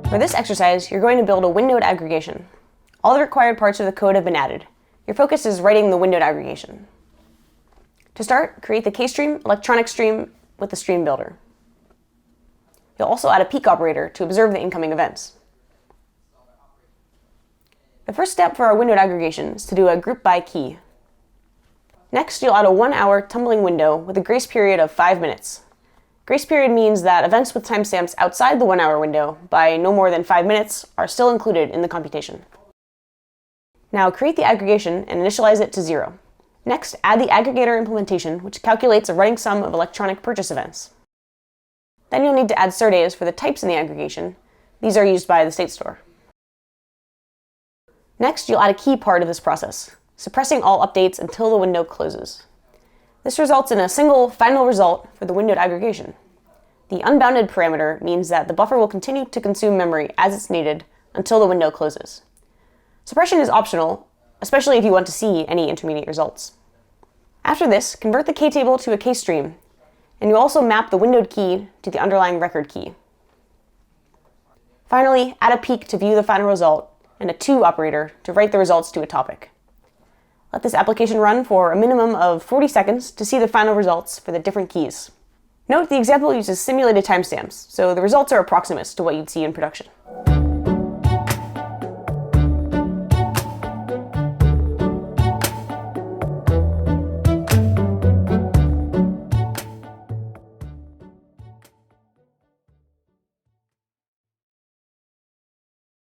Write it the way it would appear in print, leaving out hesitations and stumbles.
For this exercise, you're going to build a windowed aggregation. All the required parts of the code have been added. Your focus is writing the windowed aggregation. To start, create the KStream electronic stream with the stream builder. You'll also add a peek operator to observe the incoming events. The first step for our windowed aggregation is to do a group by key. Next, you'll add a 1-hour tumbling window with a grace period of 5 minutes. Grace period means that events with timestamps outside the 1-hour window by no more than 5 minutes are still included in the computation. Now create the aggregation and initialize it to 0. Next, add the Aggregator Implementation, which calculates a running sum of electronic purchase events. Then you'll need to add surdays for the types in the aggregation. These are used by the state store. Next, you'll add a key part of this process, suppressing all updates until the window closes. This results in a single final result for the windowed aggregation. The unbounded parameter means that the buffer will continue to consume memory as it's needed until the window closes. Suppression is optional, especially if you want to see any intermediate results. After this, convert the K-table to a KStream, and you also map the windowed key to the underlying record key. Finally, add a peek to view the final result, and a to operator to write the results to a topic. Let this application run for a minimum of 40 seconds to see the final results for the different keys. Note the example uses simulated timestamps, so the results are approximate to what you'd see in production.